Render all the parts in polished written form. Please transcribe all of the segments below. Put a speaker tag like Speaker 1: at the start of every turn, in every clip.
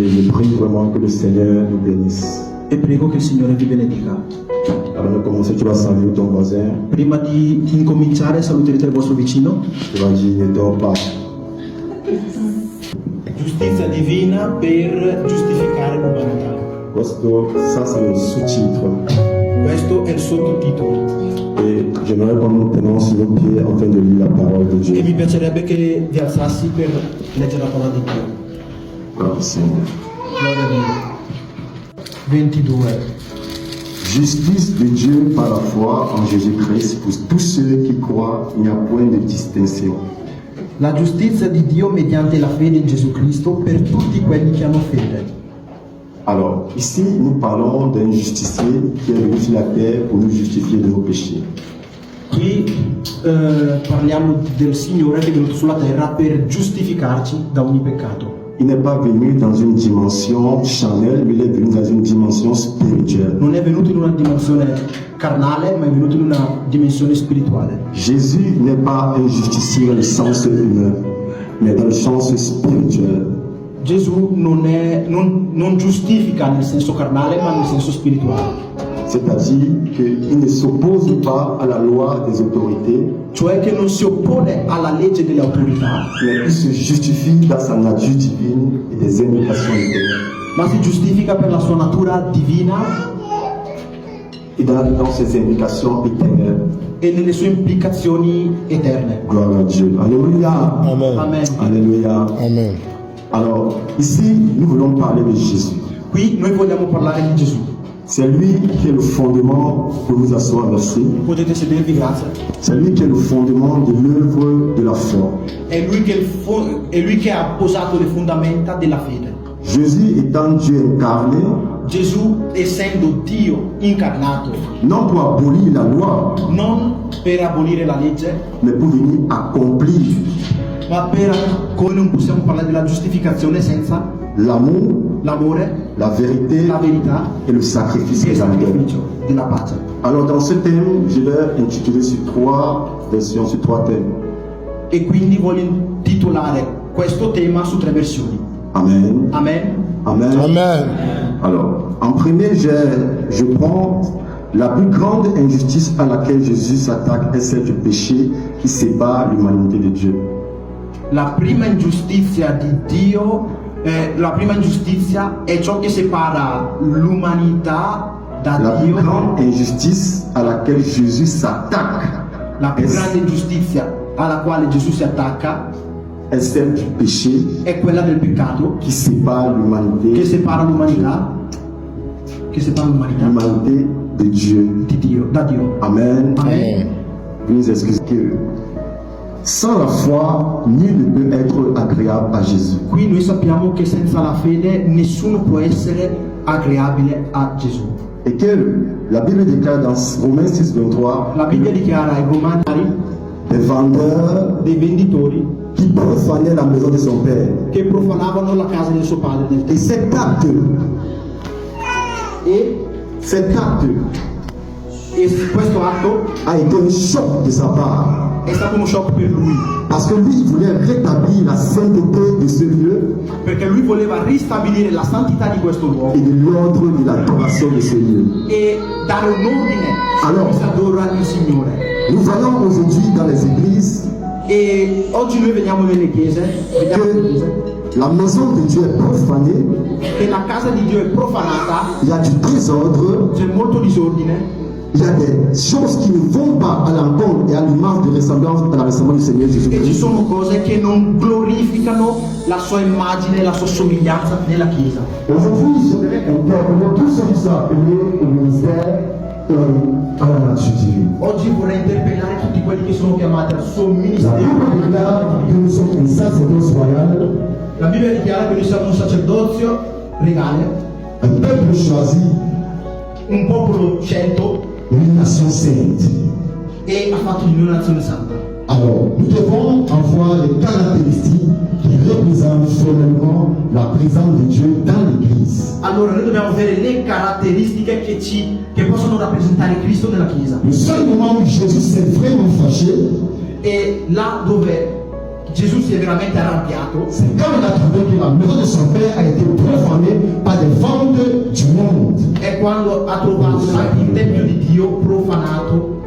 Speaker 1: je prie vraiment que le Seigneur nous bénisse.
Speaker 2: E prego che il Signore vi benedica.
Speaker 1: Avant de commencer, tu vas saluer ton voisin.
Speaker 2: Prima di incominciare, saluterete il vostro vicino.
Speaker 1: Tu vas dire ne dors pas.
Speaker 2: Giustizia divina per giustificare l'umanità.
Speaker 1: Ça, c'est le sous-titre.
Speaker 2: Questo è il sottotitolo.
Speaker 1: Et j'aimerais qu'on nous tenions sur nos pieds afin de lire la parole de
Speaker 2: E
Speaker 1: Dieu.
Speaker 2: mi piacerebbe che vi alzassi per leggere la parola di Dio.
Speaker 1: Gloire au Seigneur.
Speaker 2: Gloria a Dio. 22.
Speaker 1: Justice de Dieu par la foi en Jésus-Christ pour tous ceux qui croient, il n'y a point de distinction.
Speaker 2: La giustizia di Dio mediante la fede in Gesù Cristo per tutti quelli che hanno fede.
Speaker 1: Alors, ici, nous parlons d'un justicier qui est venu sur la terre pour nous justifier de nos péchés.
Speaker 2: Qui parliamo del Signore che è venuto sulla terra per giustificarci da ogni peccato.
Speaker 1: Il n'est pas venu dans une dimension charnelle, mais il est venu dans une dimension spirituelle.
Speaker 2: Non è venuto in una dimensione carnale, ma è venuto in una dimensione spirituale.
Speaker 1: Jésus n'est pas un justicier dans le sens humain, mais dans le sens spirituel.
Speaker 2: Gesù non giustifica nel senso carnale, ma nel senso spirituale.
Speaker 1: C'est-à-dire qu'il ne s'oppose pas à la loi des autorités,
Speaker 2: Cioè che non si oppone alla legge delle autorità,
Speaker 1: mais il se justifie dans sa nature divine et des indications éternelles.
Speaker 2: ma si giustifica per la sua natura divina
Speaker 1: Et dans ses indications éternelles.
Speaker 2: e nelle sue implicazioni eterne.
Speaker 1: Gloire à Dieu. Alléluia.
Speaker 3: Amen.
Speaker 2: Amen.
Speaker 1: Alléluia.
Speaker 3: Amen.
Speaker 1: Alors, ici, nous voulons parler de Jésus.
Speaker 2: Qui noi vogliamo parlare di Gesù.
Speaker 1: C'est lui qui est le fondement pour nous asseoir verset.
Speaker 2: Potete sedervi, grazie.
Speaker 1: C'est lui qui est le fondement de l'œuvre de la foi.
Speaker 2: È lui che ha posato le fondamenta della fede.
Speaker 1: Jésus étant Dieu incarné,
Speaker 2: Gesù, essendo Dio incarnato,
Speaker 1: non pour abolir la loi,
Speaker 2: non per abolire la legge,
Speaker 1: mais pour venir accomplir
Speaker 2: ma come non possiamo parlare della giustificazione senza
Speaker 1: l'amour,
Speaker 2: l'amore,
Speaker 1: la vérité
Speaker 2: la verità
Speaker 1: et le sacrifice
Speaker 2: e il
Speaker 1: éternel.
Speaker 2: sacrificio della pace.
Speaker 1: Alors dans ce thème, je l'ai intitulé sur trois versions, sur trois thèmes.
Speaker 2: E quindi voglio intitolare questo tema su 3 versioni.
Speaker 1: Amen.
Speaker 2: Amen.
Speaker 1: Amen.
Speaker 3: Amen.
Speaker 1: Alors, en premier, je prends la plus grande injustice à laquelle Jésus s'attaque est celle du péché qui sépare l'humanité de Dieu.
Speaker 2: La prima ingiustizia di Dio, la prima ingiustizia è ciò che separa l'umanità da
Speaker 1: La plus
Speaker 2: Dio.
Speaker 1: grande injustice à laquelle Jésus s'attaque
Speaker 2: La più grande ingiustizia alla quale Gesù si attacca
Speaker 1: est celle du péché
Speaker 2: è quella del peccato
Speaker 1: qui sépare l'humanité
Speaker 2: che separa l'umanità
Speaker 1: l'humanité de Dieu.
Speaker 2: di Dio, da Dio.
Speaker 1: Amen.
Speaker 2: Amen.
Speaker 1: Vous nous excusez que sans la foi, nul ne peut être agréable à Jésus.
Speaker 2: Qui noi sappiamo che senza la fede nessuno può essere aggreabile a Gesù.
Speaker 1: Et que la Bible déclare dans Romains 6, 23
Speaker 2: La Bibbia dichiara ai Romani
Speaker 1: des vendeurs
Speaker 2: dei venditori
Speaker 1: qui profanaient la maison de son père.
Speaker 2: che profanavano la casa del suo padre del
Speaker 1: Et cet acte,
Speaker 2: e questo atto
Speaker 1: a été un choc de sa part.
Speaker 2: è stato uno shock per lui,
Speaker 1: Parce que lui, il voulait rétablir la sainteté de ce lieu
Speaker 2: perché lui voleva ristabilire la santità di questo luogo
Speaker 1: et de l'ordre de l'adoration de ce lieu.
Speaker 2: e dare un ordine a
Speaker 1: Allora.
Speaker 2: cui si adora il Signore.
Speaker 1: Nous voyons aujourd'hui dans les églises
Speaker 2: E oggi noi vediamo nelle chiese,
Speaker 1: que la maison de Dieu est profanée,
Speaker 2: che la casa di Dio è profanata,
Speaker 1: il y a du désordre,
Speaker 2: c'è molto disordine,
Speaker 1: il y a des choses qui ne vont pas à l'encontre et à l'image de ressemblance à la ressemblance du Seigneur
Speaker 2: e ci
Speaker 1: Jésus-Christ.
Speaker 2: sono cose che non glorificano la sua immagine, la sua somiglianza nella Chiesa.
Speaker 1: Aujourd'hui, je voudrais interpeller tous ceux qui sont appelés au ministère à la nature divine.
Speaker 2: Oggi vorrei interpellare tutti quelli che sono chiamati al suo
Speaker 1: La
Speaker 2: ministero.
Speaker 1: Bible déclare que nous sommes un sacerdoce royal,
Speaker 2: La Bibbia dichiara che noi siamo un sacerdozio regale,
Speaker 1: un peuple choisi,
Speaker 2: un popolo scelto
Speaker 1: une nation sainte.
Speaker 2: e ha fatto di noi una nazione santa.
Speaker 1: Alors, nous devons avoir les caractéristiques qui représentent formellement la présence de Dieu dans l'Église.
Speaker 2: Allora noi dobbiamo avere le caratteristiche che possono rappresentare Cristo nella Chiesa.
Speaker 1: Le seul moment où Jésus s'est vraiment fâché,
Speaker 2: E là dove Gesù si è veramente arrabbiato
Speaker 1: c'est quand il a trouvé que la maison de son père a été profanée.
Speaker 2: quando ha trovato il tempio di Dio profanato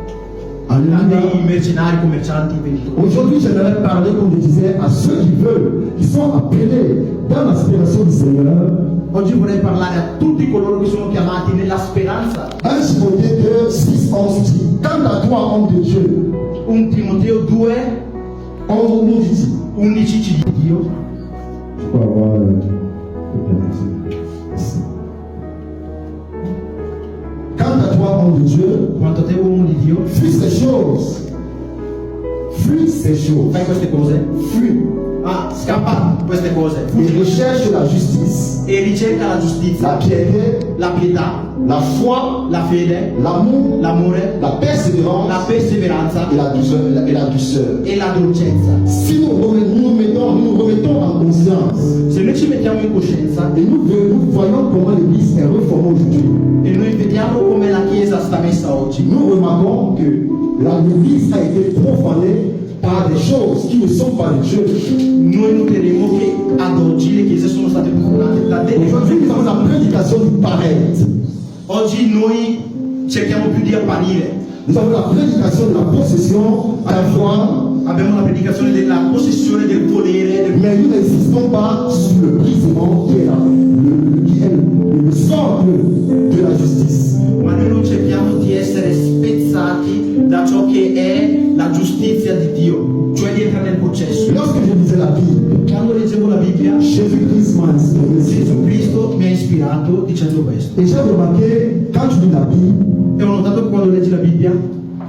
Speaker 2: da
Speaker 1: Alléluia.
Speaker 2: dei mercenari, commercianti, venditori.
Speaker 1: Aujourd'hui, j'aimerais parler, comme je disais, à ceux qui veulent, qui sont appelés dans l'aspiration du Seigneur.
Speaker 2: Oggi vorrei parlare a tutti coloro che sono chiamati nella speranza.
Speaker 1: 1 Timothée 2, 6, 11 dit, quant à toi, homme de Dieu,
Speaker 2: 1 Timoteo 2,
Speaker 1: 11 dit,
Speaker 2: 11 ci dice Dio.
Speaker 1: je peux avoir quant à toi, homme de Dieu,
Speaker 2: Quanto a te uomo di Dio,
Speaker 1: fuis ces choses. Fuis ces choses.
Speaker 2: fai queste cose.
Speaker 1: Fuis.
Speaker 2: Scappa queste cose.
Speaker 1: Et recherche la justice,
Speaker 2: E ricerca la
Speaker 1: la
Speaker 2: giustizia,
Speaker 1: piété,
Speaker 2: la pietà,
Speaker 1: la foi,
Speaker 2: la fede,
Speaker 1: l'amour,
Speaker 2: l'amore,
Speaker 1: la persévérance
Speaker 2: la perseveranza
Speaker 1: et la douceur.
Speaker 2: e la dolcezza.
Speaker 1: Si nous remettons en conscience
Speaker 2: Se noi ci mettiamo in coscienza
Speaker 1: et nous voyons comment l'Église est reformée aujourd'hui,
Speaker 2: e noi vediamo come la Chiesa sta messa oggi,
Speaker 1: nous remarquons que l'Église a été profanée par des choses qui ne sont pas de Dieu.
Speaker 2: noi noteremo che ad oggi le chiese sono state profanate da delle cose.
Speaker 1: Aujourd'hui, nous avons la prédication du paraître.
Speaker 2: Oggi noi cerchiamo più di apparire.
Speaker 1: Nous avons la prédication de la possession à la fois,
Speaker 2: Abbiamo la predicazione della possessione, del volere,
Speaker 1: mais nous n'insistons pas sur le brisement qui est le socle de la justice.
Speaker 2: ma noi non cerchiamo di essere spezzati da ciò che è la giustizia di Dio, cioè di entrare nel processo.
Speaker 1: Lorsque je lisais la Bible,
Speaker 2: Quando leggevo la Bibbia,
Speaker 1: Jésus-Christ m'a inspiré.
Speaker 2: Gesù Cristo mi ha ispirato dicendo questo.
Speaker 1: Et j'ai remarqué, quand tu lis la Bible,
Speaker 2: E ho notato che quando leggi la Bibbia,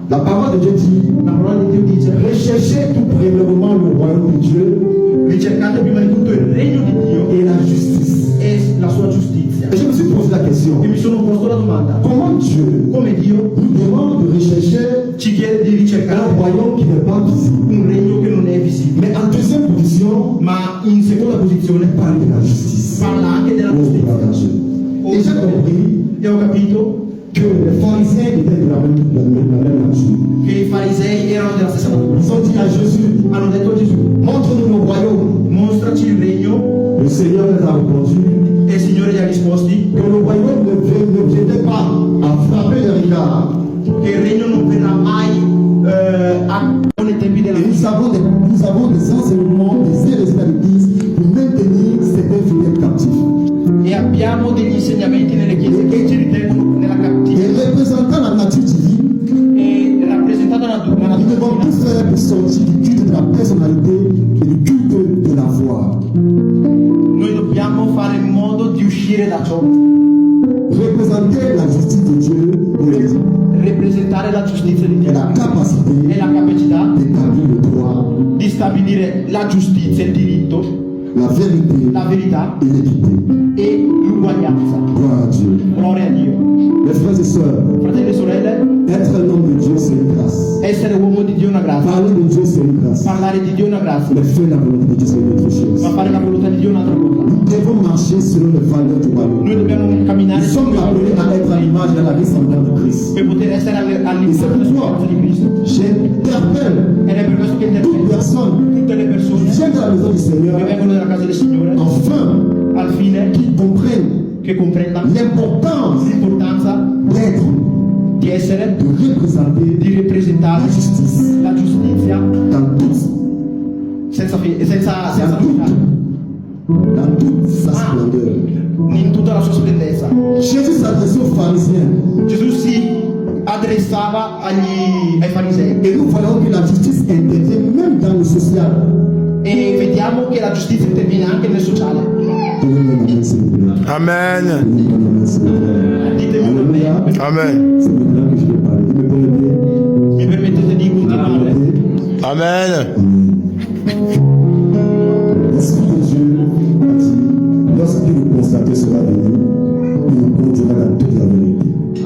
Speaker 1: la parole de Dieu dit,
Speaker 2: la parola di Dio dice:
Speaker 1: recherchez tout premièrement le royaume de Dieu
Speaker 2: ricercate prima di tutto il regno di Dio
Speaker 1: et la justice.
Speaker 2: e la sua giustizia.
Speaker 1: Et je me suis posé la question,
Speaker 2: E mi sono posto la domanda:
Speaker 1: comment Dieu
Speaker 2: come Dio
Speaker 1: nous demande de rechercher
Speaker 2: ci chiede di
Speaker 1: un
Speaker 2: ricercare
Speaker 1: royaume qui n'est pas visible?
Speaker 2: un regno che non è visibile,
Speaker 1: Mais en deuxième position,
Speaker 2: ma in seconda posizione
Speaker 1: parle de la justice.
Speaker 2: parla anche della
Speaker 1: Oh,
Speaker 2: giustizia.
Speaker 1: gloire à Dieu. Et j'ai compris
Speaker 2: E ho capito
Speaker 1: que les pharisiens étaient de la même nature.
Speaker 2: che i farisei erano della stessa natura.
Speaker 1: Ils ont dit à Jésus,
Speaker 2: Hanno detto a Gesù:
Speaker 1: montre-nous le royaume.
Speaker 2: mostraci il regno.
Speaker 1: Le Seigneur les a répondu
Speaker 2: E il Signore gli ha risposti
Speaker 1: que le royaume ne viendrait pas à frapper les regards.
Speaker 2: che il regno non verrà mai nei tempi della
Speaker 1: Et nous avons des enseignements, des résultats d'église pour maintenir certains fidèles captifs.
Speaker 2: e abbiamo degli insegnamenti nelle chiese che ci ritengono nella
Speaker 1: Et
Speaker 2: cattività
Speaker 1: représentant la nature divine,
Speaker 2: e rappresentata la
Speaker 1: nous devons
Speaker 2: natura
Speaker 1: tout faire pour sortir du culte de la personnalité et du culte de la foi.
Speaker 2: noi dobbiamo fare in modo di uscire da ciò,
Speaker 1: Représenter la justice de Dieu et
Speaker 2: rappresentare la giustizia di Dio
Speaker 1: la capacité
Speaker 2: e la capacità
Speaker 1: d'établir le droit,
Speaker 2: di stabilire la giustizia, il diritto,
Speaker 1: la vérité
Speaker 2: la verità
Speaker 1: et l'équité.
Speaker 2: e l'uguaglianza.
Speaker 1: Gloire à Dieu.
Speaker 2: Gloria a Dio.
Speaker 1: Mes frères et sœurs,
Speaker 2: Fratelli e sorelle,
Speaker 1: être un homme de Dieu, c'est une grâce.
Speaker 2: essere uomo di Dio è una grazia,
Speaker 1: Parler de Dieu, c'est une grâce.
Speaker 2: parlare di Dio è una grazia,
Speaker 1: Mais faire la volonté de Dieu, c'est une autre chose.
Speaker 2: ma fare la volontà di Dio è un'altra cosa.
Speaker 1: Nous devons marcher selon les valeurs du royaume.
Speaker 2: Noi dobbiamo camminare
Speaker 1: Nous sommes appelés à être à l'image et à la ressemblance de Christ.
Speaker 2: per poter essere all'immagine della sostanza di Cristo.
Speaker 1: J'interpelle
Speaker 2: Ed è per questo che
Speaker 1: toute
Speaker 2: intervengo
Speaker 1: personne
Speaker 2: tutte le
Speaker 1: qui
Speaker 2: persone
Speaker 1: vient de la maison du Seigneur,
Speaker 2: che vengono dalla casa del Signore,
Speaker 1: enfin,
Speaker 2: al fine
Speaker 1: qui comprennent
Speaker 2: che comprendano
Speaker 1: l'importance
Speaker 2: l'importanza
Speaker 1: d'être,
Speaker 2: di essere,
Speaker 1: de représenter
Speaker 2: di rappresentare
Speaker 1: la justice
Speaker 2: la giustizia
Speaker 1: dans toute,
Speaker 2: senza
Speaker 1: dans toute, dans toute sa splendeur.
Speaker 2: in tutta la sua splendezza.
Speaker 1: Jésus s'adressait aux pharisiens
Speaker 2: Gesù si adressava ai farisei
Speaker 1: et nous voyons que la justice intervient même dans le social.
Speaker 2: e vediamo che la giustizia interviene anche nel sociale.
Speaker 1: Donnez-moi la main, s'il vous plaît.
Speaker 3: Amen.
Speaker 1: Donnez-moi la main, s'il vous plaît.
Speaker 2: Ditemi per me,
Speaker 1: Alléluia.
Speaker 3: Amen.
Speaker 1: C'est maintenant que je vais parler. Vous me permettez?
Speaker 2: mi permettete di continuare?
Speaker 3: Amen.
Speaker 1: L'Esprit de Dieu a dit, lorsque le constateur sera venu, il nous conduira dans toute la vérité.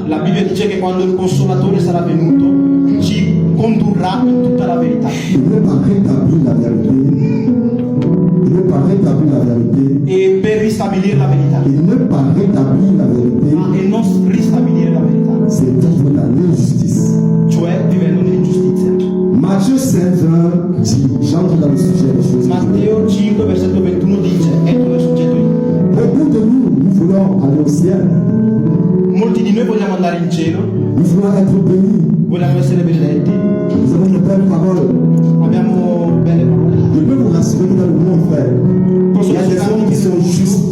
Speaker 2: La Bibbia dice che quando il Consolatore sarà venuto ci condurrà in tutta la verità.
Speaker 1: Il ne pas rétablir la vérité. Il ne pas rétablir la vérité.
Speaker 2: E per ristabilire la verità,
Speaker 1: Il ne pas rétablir la vérité,
Speaker 2: e non ristabilire la verità,
Speaker 1: c'est vivre dans l'injustice.
Speaker 2: cioè vivendo nell'ingiustizia.
Speaker 1: Matthieu 16, dit, j'entre dans le sujet des choses.
Speaker 2: Matteo 5, versetto 21 dice, entro nel soggetto io.
Speaker 1: Beaucoup de nous voulons aller au ciel.
Speaker 2: Molti di noi vogliamo andare in cielo,
Speaker 3: nous voulons être bénis.
Speaker 2: vogliamo essere benedetti,
Speaker 3: Nous avons de belles paroles.
Speaker 2: abbiamo belle parole.
Speaker 3: Je peux vous rassurer que dans le monde, frère, il y a des hommes qui sont justes,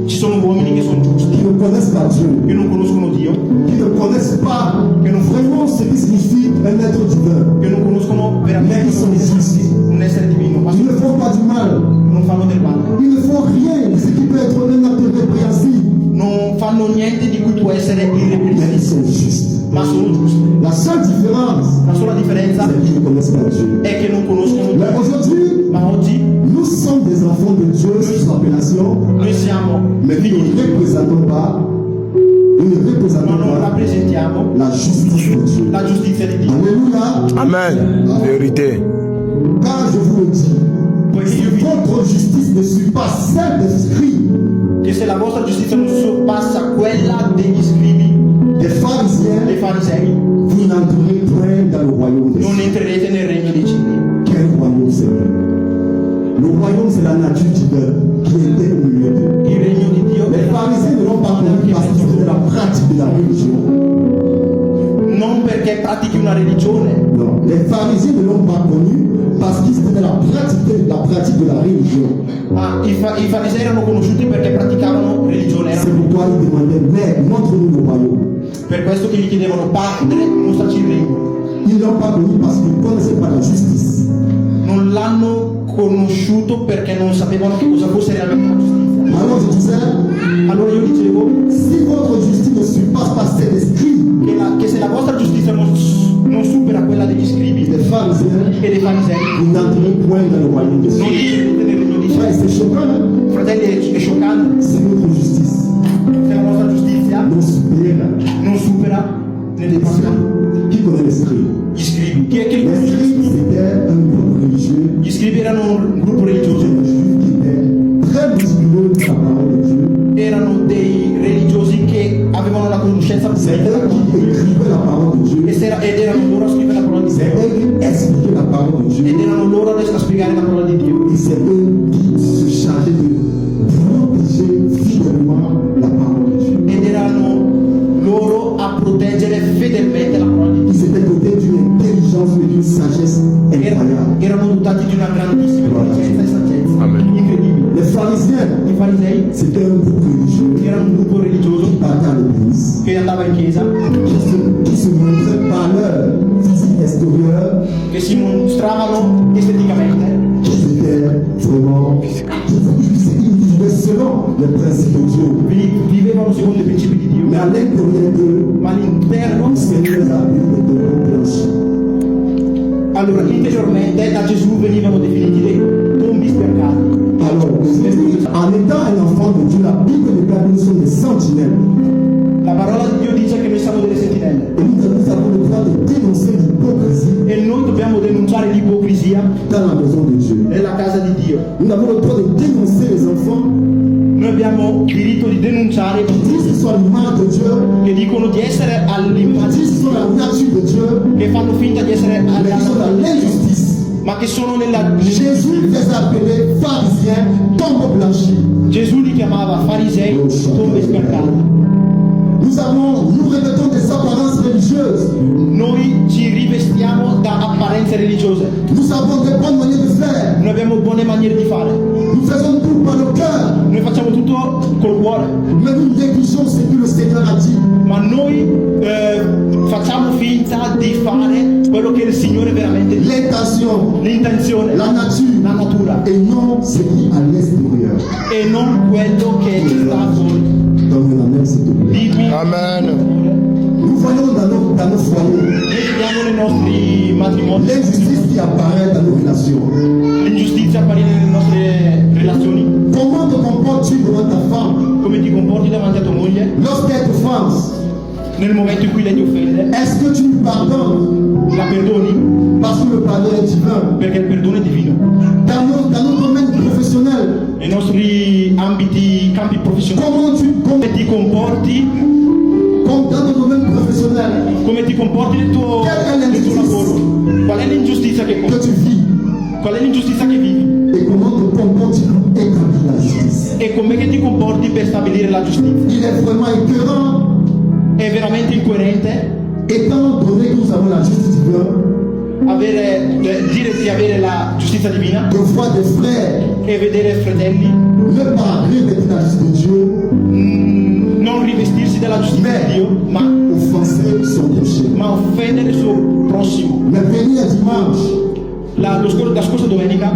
Speaker 2: Ci sono uomini che sono giusti,
Speaker 3: qui ne connaissent pas Dieu,
Speaker 2: che non conoscono Dio,
Speaker 3: qui ne connaissent pas vraiment ce qui signifie un être divin.
Speaker 2: che non conoscono
Speaker 3: Mais
Speaker 2: veramente
Speaker 3: ils sont justes.
Speaker 2: un essere divino, ma
Speaker 3: Ils ne font pas du mal.
Speaker 2: non fanno del male,
Speaker 3: Ils ne font rien de ce qui peut être un acte répréhensible.
Speaker 2: non fanno niente di cui può essere
Speaker 3: Mais ils
Speaker 2: irreprensibile,
Speaker 3: sont justes.
Speaker 2: ma sono giusti.
Speaker 3: La seule différence,
Speaker 2: La sola differenza
Speaker 3: c'est qu'ils ne connaissent pas Dieu.
Speaker 2: è che non conoscono
Speaker 3: Mais
Speaker 2: Dio.
Speaker 3: aujourd'hui,
Speaker 2: Ma oggi
Speaker 3: nous sommes des enfants de Dieu sous appellation,
Speaker 2: noi siamo
Speaker 3: mais nous
Speaker 2: figli di
Speaker 3: ne
Speaker 2: Dio,
Speaker 3: représentons pas, nous ne
Speaker 2: ma
Speaker 3: représentons
Speaker 2: non
Speaker 3: pas
Speaker 2: rappresentiamo
Speaker 3: la justice de Dieu.
Speaker 2: la giustizia di Dio.
Speaker 3: Alléluia.
Speaker 4: Amen. Vérité.
Speaker 3: Car je vous le dis,
Speaker 2: Poiché
Speaker 3: si
Speaker 2: io vi dico
Speaker 3: votre justice ne suit pas celle des scribes,
Speaker 2: che se la vostra giustizia non sorpassa quella degli scribi,
Speaker 3: des pharisiens,
Speaker 2: dei farisei,
Speaker 3: vous n'entrerez point dans le royaume des
Speaker 2: non
Speaker 3: cieux.
Speaker 2: entrerete nel regno dei cieli.
Speaker 3: Quel royaume c'est? Le royaume, c'est la nature divine qui était au milieu d'eux.
Speaker 2: Il regno di Dio
Speaker 3: Les pharisiens ne l'ont pas connu parce qu'ils faisaient la pratique de la religion.
Speaker 2: non perché pratichi una religione,
Speaker 3: Non, les pharisiens ne l'ont pas connu parce qu'ils faisaient la pratique de la religion.
Speaker 2: ma i farisei erano conosciuti perché praticavano religione.
Speaker 3: C'est pourquoi ils demandaient, mais montre-nous le royaume.
Speaker 2: Per questo che gli chiedevano, Padre, mostraci il regno.
Speaker 3: Ils ne l'ont pas connu parce qu'ils ne connaissaient pas la justice.
Speaker 2: Non l'hanno conosciuto perché non sapevano che cosa fosse realmente la giustizia.
Speaker 3: Alors je disais,
Speaker 2: Allora io dicevo
Speaker 3: si votre justice ne suit pas celle des scribes,
Speaker 2: che se la vostra giustizia non supera quella degli scribi
Speaker 3: des pharisiens,
Speaker 2: e dei farisei,
Speaker 3: vous n'entrez point dans le royaume des
Speaker 2: non
Speaker 3: cieux.
Speaker 2: entrerete nel regno dei
Speaker 3: Ouais,
Speaker 2: cieli.
Speaker 3: c'est choquant, hein?
Speaker 2: Fratelli, è scioccante.
Speaker 3: Si votre justice
Speaker 2: Se la vostra giustizia
Speaker 3: non supère
Speaker 2: non supera né dei farisei,
Speaker 3: qui connaît les scribes?
Speaker 2: gli scribi. Chi è che li
Speaker 3: Les
Speaker 2: conosce?
Speaker 3: scribes, c'était un groupe religieux,
Speaker 2: Gli scribi erano un gruppo religioso,
Speaker 3: des juifs qui étaient très musculeux de la parole de Dieu.
Speaker 2: erano dei religiosi che avevano la conoscenza
Speaker 3: C'est
Speaker 2: pubblica della
Speaker 3: eux
Speaker 2: parola
Speaker 3: qui
Speaker 2: di Dio.
Speaker 3: écrivaient la parole de Dieu.
Speaker 2: Ed erano loro a scrivere la parola di
Speaker 3: C'est
Speaker 2: Dio.
Speaker 3: eux qui expliquaient la parole de Dieu.
Speaker 2: Ed erano loro a spiegare la parola di Dio.
Speaker 3: Et c'est eux qui se chargeaient de protéger fidèlement la parole de Dieu.
Speaker 2: Ed erano loro a proteggere fedelmente la parola di Dio.
Speaker 3: Ils étaient dotés d'une intelligence et d'une sagesse incroyable.
Speaker 2: Erano dotati di una grandissima intelligenza e saggezza.
Speaker 4: Amen.
Speaker 2: Incredibile.
Speaker 3: Les pharisiens,
Speaker 2: I farisei
Speaker 3: c'était un groupe religieux
Speaker 2: erano un gruppo religioso
Speaker 3: qui partait à l'église,
Speaker 2: che andava in chiesa,
Speaker 3: qui se montrait par leur physique extérieure,
Speaker 2: che si mostravano esteticamente,
Speaker 3: qu'ils étaient vraiment, ils vivaient selon les principes de Dieu.
Speaker 2: vivevano secondo i principi di Dio,
Speaker 3: Mais à l'intérieur d'eux,
Speaker 2: ma all'interno,
Speaker 3: le Seigneur les a appelés des démons blanchis.
Speaker 2: allora interiormente da Gesù venivano definiti dei tombi spercati.
Speaker 3: Alors, aujourd'hui, en étant un enfant de Dieu, la Bible déclare que nous sommes des sentinelles.
Speaker 2: La parola di Dio dice che noi siamo delle sentinelle
Speaker 3: Et nous avons le droit de dénoncer l'hypocrisie
Speaker 2: e noi dobbiamo denunciare l'ipocrisia
Speaker 3: dans la maison de Dieu.
Speaker 2: nella casa di Dio.
Speaker 3: Nous avons le droit de dénoncer les enfants
Speaker 2: Noi abbiamo diritto di denunciare
Speaker 3: qui disent qu'ils sont à l'image de Dieu,
Speaker 2: che dicono di essere
Speaker 3: qui
Speaker 2: all'immagine,
Speaker 3: disent qu'ils sont la nature de Dieu,
Speaker 2: che fanno finta di essere
Speaker 3: mais qui sont dans l'injustice.
Speaker 2: ma che sono nella
Speaker 3: Jésus les a appelés pharisiens, tombeaux blanchis.
Speaker 2: Gesù li chiamava farisei, tombe spercate.
Speaker 3: Nous revêtons des apparences religieuses.
Speaker 2: Noi ci rivestiamo da apparenze religiose,
Speaker 3: Nous avons des bonnes manières de faire.
Speaker 2: noi abbiamo buone maniere di fare,
Speaker 3: Nous faisons tout par le cœur.
Speaker 2: noi facciamo tutto col cuore,
Speaker 3: Mais nous négligeons ce que le Seigneur a dit.
Speaker 2: ma noi facciamo finta di fare quello che il Signore veramente dice,
Speaker 3: L'intention,
Speaker 2: l'intenzione,
Speaker 3: la nature,
Speaker 2: la natura
Speaker 3: et non ce qui est à l'extérieur.
Speaker 2: e non quello che sta fuori.
Speaker 3: Donne la main, s'il te plaît.
Speaker 2: Dimmi,
Speaker 4: Amen.
Speaker 3: Nous voyons dans nos foyers
Speaker 2: noi vediamo nei nostri matrimoni
Speaker 3: l'injustice qui apparaît dans nos relations.
Speaker 2: l'ingiustizia apparire nelle nostre relazioni.
Speaker 3: Comment te comportes-tu devant ta femme
Speaker 2: Come ti comporti davanti a tua moglie
Speaker 3: lorsqu'elle t'offense?
Speaker 2: nel momento in cui lei ti offende?
Speaker 3: Est-ce que tu lui pardonnes
Speaker 2: La perdoni?
Speaker 3: parce que le pardon est divin?
Speaker 2: Perché il perdono è divino.
Speaker 3: Dans nos domaines professionnels,
Speaker 2: Nei nostri ambiti, campi professionali,
Speaker 3: comment
Speaker 2: come ti comporti,
Speaker 3: comme dans nos domaines professionnels
Speaker 2: come ti comporti nel tuo lavoro? Qual è l'ingiustizia che
Speaker 3: que tu vis
Speaker 2: Qual è l'ingiustizia che vivi?
Speaker 3: et comment te comportes-tu pour établir la justice?
Speaker 2: E com'è che ti comporti per stabilire la giustizia?
Speaker 3: Il est vraiment écœurant
Speaker 2: è veramente incoerente
Speaker 3: étant donné que nous avons la justice divine,
Speaker 2: dire di avere la giustizia divina
Speaker 3: de voir des frères
Speaker 2: e vedere fratelli
Speaker 3: ne pas revêtir la justice de Dieu,
Speaker 2: non rivestirsi della giustizia di Dio, ma
Speaker 3: offenser son prochain.
Speaker 2: offendere il suo prossimo.
Speaker 3: Mais venir dimanche
Speaker 2: La scorsa domenica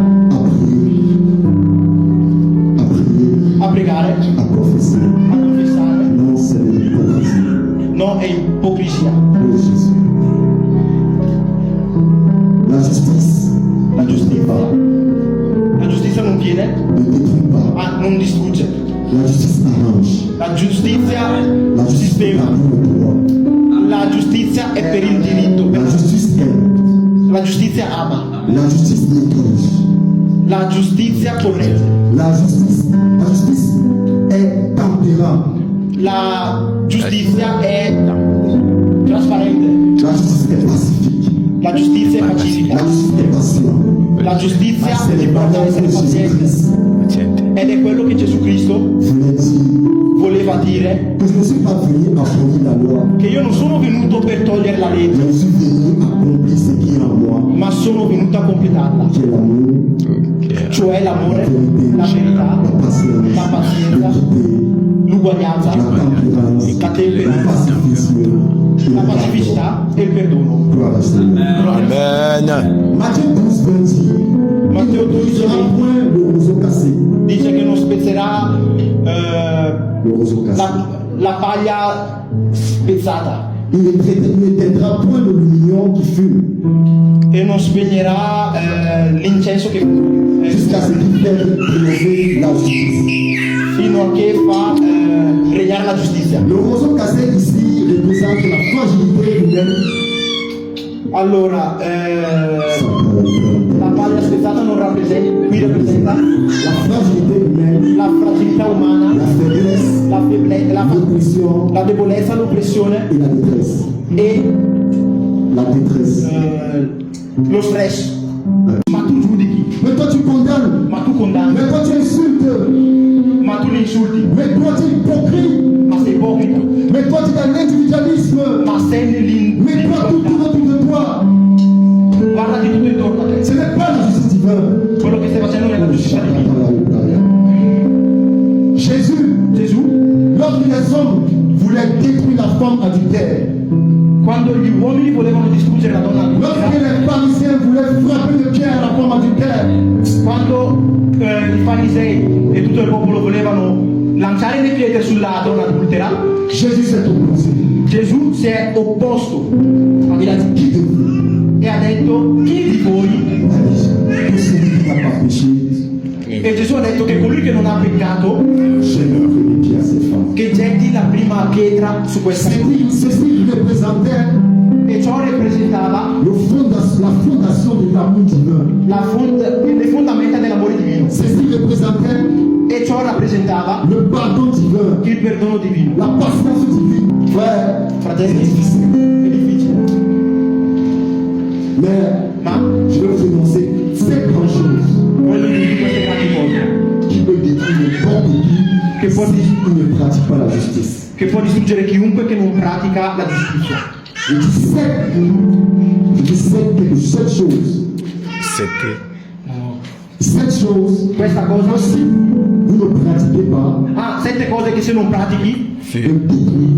Speaker 3: à
Speaker 2: pregare,
Speaker 3: à confesser,
Speaker 2: a confessare,
Speaker 3: non, c'est l'hypocrisie.
Speaker 2: no, è ipocrisia.
Speaker 3: Oh Jésus. La justice
Speaker 2: La giustizia, la giustizia non tiene,
Speaker 3: ne détruit pas.
Speaker 2: non distrugge.
Speaker 3: La justice arrange.
Speaker 2: La giustizia
Speaker 3: La justice
Speaker 2: sistema.
Speaker 3: est pour le droit.
Speaker 2: La giustizia è per il diritto.
Speaker 3: La justice aime.
Speaker 2: La giustizia ama.
Speaker 3: La justice néglige.
Speaker 2: La giustizia corregge.
Speaker 3: La justice est tempérante.
Speaker 2: La giustizia è trasparente.
Speaker 3: La justice est pacifique.
Speaker 2: La giustizia è pacifica.
Speaker 3: La justice est patiente.
Speaker 2: La giustizia
Speaker 3: C'est
Speaker 2: ti
Speaker 3: les
Speaker 2: porta a
Speaker 3: valeurs
Speaker 2: essere
Speaker 3: de
Speaker 2: paziente.
Speaker 3: Jésus-Christ.
Speaker 2: Ed è quello che Gesù Cristo
Speaker 3: Voulait dire
Speaker 2: voleva dire,
Speaker 3: que je ne suis pas venu abolir la loi,
Speaker 2: che io non sono venuto per togliere la legge,
Speaker 3: mais je suis venu accomplir ce qui est en moi,
Speaker 2: ma sono venuto a completarla,
Speaker 3: qui est l'amour,
Speaker 2: cioè l'amore,
Speaker 3: la
Speaker 2: la verità,
Speaker 3: la patience,
Speaker 2: la pazienza,
Speaker 3: l'équité,
Speaker 2: l'uguaglianza,
Speaker 3: la tempérance,
Speaker 2: la
Speaker 3: le
Speaker 2: temperanza,
Speaker 3: pacifisme et
Speaker 2: la
Speaker 3: le pardon.
Speaker 2: pacificità e il perdono.
Speaker 3: Gloire au Seigneur.
Speaker 4: Amen.
Speaker 3: Matthieu 12, 20 dit,
Speaker 2: Matteo
Speaker 3: il ne
Speaker 2: 12
Speaker 3: sera point le roseau cassé.
Speaker 2: dice che non spezzerà
Speaker 3: Le roseau cassé.
Speaker 2: la paglia spezzata
Speaker 3: Il n'éteindra point le lumignon qui fume,
Speaker 2: e non spegnerà l'incenso che
Speaker 3: jusqu'à ce qu'il fasse prélever la justice.
Speaker 2: fino a che fa regnare la giustizia.
Speaker 3: Le roseau cassé ici représente la fragilité humaine.
Speaker 2: Allora, la paglia spezzata non rappresenta, qui rappresenta
Speaker 3: La fragilité humaine,
Speaker 2: la fragilità umana,
Speaker 3: la faiblesse, l'oppression
Speaker 2: la debolezza, l'oppressione
Speaker 3: et la détresse.
Speaker 2: e
Speaker 3: La détresse.
Speaker 2: lo stress. Ma tu giudichi,
Speaker 3: Mais toi tu condamnes,
Speaker 2: ma tu condanni,
Speaker 3: mais toi tu insultes,
Speaker 2: ma tu li insulti,
Speaker 3: mais toi tu es hypocrite,
Speaker 2: ma sei ipocrita,
Speaker 3: mais toi tu es dans l'individualisme,
Speaker 2: ma sei
Speaker 3: mais toi tout tourne autour de toi.
Speaker 2: guardati tutto intorno a te.
Speaker 3: Ce n'est pas la justice divine.
Speaker 2: Quello che stai facendo è la giustizia divina. Gesù,
Speaker 3: Lorsque les hommes voulaient détruire la femme adultère,
Speaker 2: quando gli uomini volevano distruggere la donna
Speaker 3: lorsque
Speaker 2: adultera,
Speaker 3: les pharisiens voulaient frapper de pierre la femme adultère,
Speaker 2: quando i farisei e tutto il popolo volevano lanciare le pietre sulla donna adultera,
Speaker 3: Jésus s'est opposé.
Speaker 2: Gesù si è opposto
Speaker 3: Il a dit, qui de vous
Speaker 2: e ha detto: chi di voi?
Speaker 3: Il a dit, que celui qui n'a pas péché,
Speaker 2: E Gesù ha detto che colui che non ha peccato,
Speaker 3: jette le premier pied à cette femme.
Speaker 2: che getti la prima pietra su questa donna.
Speaker 3: Ceci représentait
Speaker 2: E ciò rappresentava
Speaker 3: la fondation de l'amour divin.
Speaker 2: le fondamenta dell'amore divino.
Speaker 3: Ceci représentait
Speaker 2: E ciò rappresentava
Speaker 3: le pardon divin,
Speaker 2: il perdono divino.
Speaker 3: la patience divine. Frère,
Speaker 2: Fratelli,
Speaker 3: c'est difficile.
Speaker 2: è difficile,
Speaker 3: Mais
Speaker 2: ma
Speaker 3: je vais vous énoncer ces grandes choses
Speaker 2: voglio dirvi queste grandi cose
Speaker 3: qui peuvent détruire n'importe
Speaker 2: che può,
Speaker 3: qui ne pratique pas la justice.
Speaker 2: che può distruggere chiunque che non pratica la giustizia.
Speaker 3: Je dis sept choses.
Speaker 4: C'était.
Speaker 3: Sept choses
Speaker 2: Questa
Speaker 3: que
Speaker 2: cosa,
Speaker 3: si vous ne pratiquez pas,
Speaker 2: 7 cose che se non pratichi
Speaker 3: peuvent détruire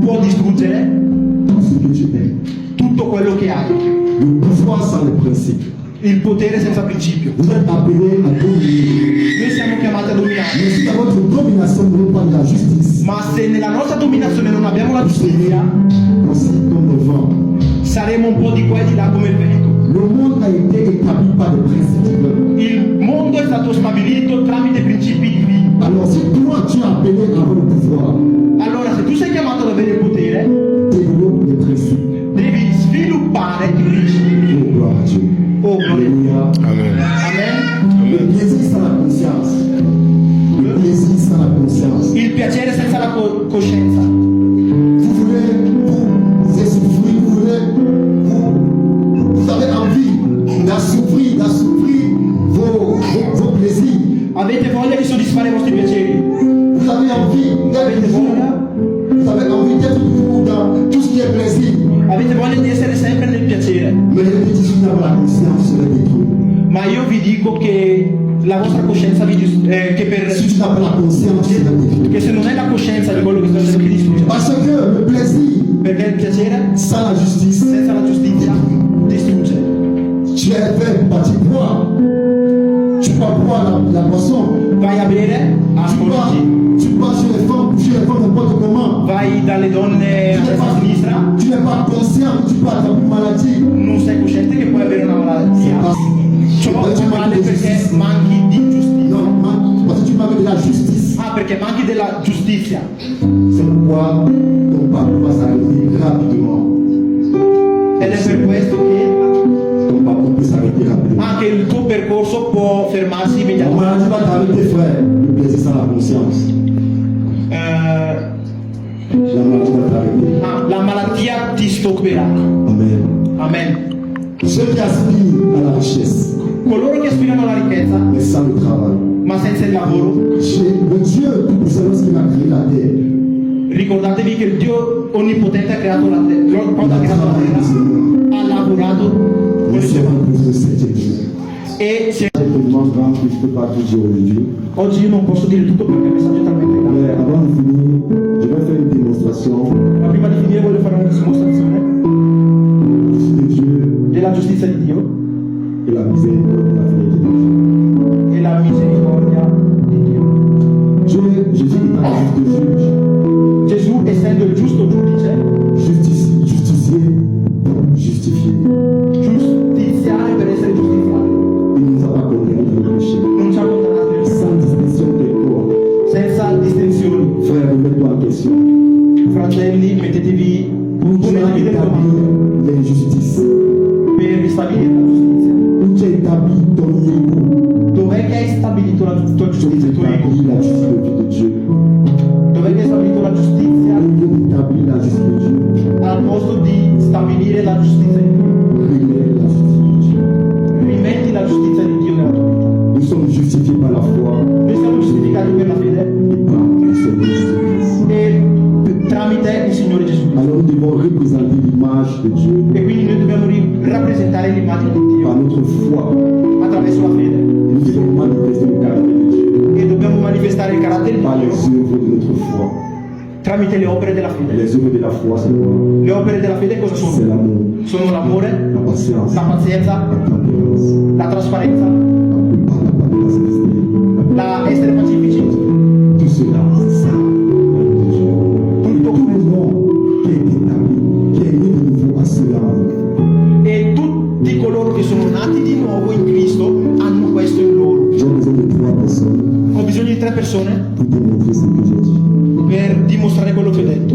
Speaker 2: può distruggere
Speaker 3: tout ce que tu es.
Speaker 2: tutto quello che hai.
Speaker 3: Le pouvoir sans le principe.
Speaker 2: Il potere senza principio.
Speaker 3: Vous êtes appelés à dominer.
Speaker 2: Noi siamo chiamati a dominare,
Speaker 3: Mais si dans votre domination vous n'avez pas de la justice,
Speaker 2: ma se nella nostra dominazione non abbiamo la
Speaker 3: vous
Speaker 2: giustizia,
Speaker 3: serez aussi comme le vent.
Speaker 2: saremo un po' di qua e di là come il vento.
Speaker 3: Le monde a été établi par des principes divins.
Speaker 2: Il mondo è stato stabilito tramite principi divini.
Speaker 3: Alors si toi tu es appelé à avoir le pouvoir,
Speaker 2: Allora, se tu sei chiamato ad avere il potere,
Speaker 3: développe les principes.
Speaker 2: devi sviluppare i principi.
Speaker 3: Oh gloire à Dieu.
Speaker 2: Oh, gloria.
Speaker 3: Alléluia.
Speaker 4: Amen.
Speaker 2: Amen.
Speaker 3: Le plaisir sans la conscience. Le plaisir sans la conscience.
Speaker 2: Il piacere senza la coscienza.
Speaker 3: Vous voulez vous essouffrir, vous avez envie d'assouvir vos plaisirs.
Speaker 2: Avete voglia di soddisfare i vostri piaceri?
Speaker 3: Vous avez envie d'être
Speaker 2: Avete
Speaker 3: vous.
Speaker 2: voglia?
Speaker 3: Vous avez envie d'être vous
Speaker 2: Ma io vi dico che la vostra coscienza vi
Speaker 3: Si tu n'as pas la conscience, c'est la vérité.
Speaker 2: che se non è la coscienza di quello che sta facendo che distrugge.
Speaker 3: Parce que le plaisir
Speaker 2: Perché il piacere
Speaker 3: sans la justice,
Speaker 2: senza la giustizia distrugge.
Speaker 3: tu es fait, bah, tu bois. Tu vas boire la boisson.
Speaker 2: Vai a bere, ascolti,
Speaker 3: Tu vas chez les femmes, n'importe comment.
Speaker 2: vai dalle donne a destra e a sinistra,
Speaker 3: Tu n'es pas conscient que tu peux avoir une maladie.
Speaker 2: non sei cosciente che puoi avere una malattia. Ciò fa male perché manchi di giustizia.
Speaker 3: Non, parce que tu manques de la justice.
Speaker 2: Ah, perché manchi della giustizia.
Speaker 3: C'est pourquoi ton parcours va s'arrêter rapidement.
Speaker 2: Ed è per questo che
Speaker 3: Ton parcours peut s'arrêter rapidement.
Speaker 2: anche il tuo percorso può fermarsi
Speaker 3: La
Speaker 2: immediatamente.
Speaker 3: maladie va t'arrêter, frère. Le plaisir sans la conscience. La maladie va t'arrêter.
Speaker 2: La malattia ti stopperà.
Speaker 3: Amen.
Speaker 2: Amen.
Speaker 3: Ceux qui aspirent à la richesse,
Speaker 2: Coloro che aspirano alla ricchezza,
Speaker 3: mais sans le travail.
Speaker 2: ma senza il lavoro,
Speaker 3: Le Dieu tout-puissant, lorsqu'il a créé la terre,
Speaker 2: ricordatevi che il Dio onnipotente ha creato la terra.
Speaker 3: il
Speaker 2: Quando
Speaker 3: a
Speaker 2: ha creato la
Speaker 3: travaillé
Speaker 2: terra,
Speaker 3: Seigneur.
Speaker 2: ha lavorato con
Speaker 3: Mais
Speaker 2: le
Speaker 3: c'est
Speaker 2: sue mani.
Speaker 3: en plus de cet événement.
Speaker 2: E se-
Speaker 3: Cet événement grand que je ne peux pas tout dire aujourd'hui.
Speaker 2: oggi io non posso dire tutto perché il messaggio è talmente grande.
Speaker 3: Mais avant de finir, je vais faire une démonstration
Speaker 2: Ma prima di finire voglio fare una dimostrazione
Speaker 3: de Dieu
Speaker 2: della giustizia di Dio
Speaker 3: et la miséricorde de la vérité de Dieu.
Speaker 2: e la misericordia di Dio.
Speaker 3: Jésus étant le juste juge,
Speaker 2: Gesù, essendo il giusto giudice,
Speaker 3: justifié pour justifier.
Speaker 2: giustiziare per essere giustiziato,
Speaker 3: Il ne nous a pas condamnés pour le péché.
Speaker 2: non ci ha condannato
Speaker 3: Sans distinction quelconque.
Speaker 2: senza distinzioni.
Speaker 3: Frère, remets-toi en question.
Speaker 2: Fratelli, mettetevi,
Speaker 3: Où tu as
Speaker 2: ponetevi delle domande
Speaker 3: établi l'injustice.
Speaker 2: per ristabilire la giustizia.
Speaker 3: Où tu as établi ton iniquité.
Speaker 2: Dov'è che hai stabilito la tua
Speaker 3: Tu as
Speaker 2: giustizia? Il tuo ego?
Speaker 3: établi la justice de Dieu.
Speaker 2: Dov'è che hai stabilito la giustizia
Speaker 3: Au lieu d'établir la justice de Dieu,
Speaker 2: al posto di stabilire la giustizia di Dio?
Speaker 3: remets la justice de Dieu.
Speaker 2: Rimetti la giustizia di Dio nella tua vita.
Speaker 3: Nous sommes justifiés par la foi
Speaker 2: Noi siamo giustificati per la fede
Speaker 3: et par le Seigneur Jésus-Christ.
Speaker 2: e tramite il Signore Gesù Cristo.
Speaker 3: Alors nous devons représenter l'image de Dieu
Speaker 2: E quindi noi dobbiamo rappresentare l'immagine di
Speaker 3: par
Speaker 2: Dio
Speaker 3: notre foi.
Speaker 2: attraverso la fede
Speaker 3: Et nous devons manifester le caractère de Dieu
Speaker 2: e dobbiamo manifestare il carattere
Speaker 3: par
Speaker 2: di
Speaker 3: les
Speaker 2: Dio
Speaker 3: œuvres de notre foi.
Speaker 2: tramite le opere della
Speaker 3: Et
Speaker 2: fede.
Speaker 3: les œuvres de la foi, c'est quoi?
Speaker 2: Le opere della fede cosa
Speaker 3: C'est
Speaker 2: sono?
Speaker 3: l'amour,
Speaker 2: Sono l'amore,
Speaker 3: la patience,
Speaker 2: la pazienza,
Speaker 3: la tempérance,
Speaker 2: la trasparenza,
Speaker 3: la sincérité.
Speaker 2: la essere pacifici.
Speaker 3: Tout cela, c'est ça, l'œuvre de Dieu. Et tout le monde qui est établi, qui est né de nouveau à cela,
Speaker 2: E tutti coloro che sono nati di nuovo in Cristo hanno questo in loro.
Speaker 3: j'ai besoin de 3 personnes
Speaker 2: Ho bisogno di 3 persone
Speaker 3: pour démontrer ce que j'ai dit.
Speaker 2: per dimostrare quello che ho detto.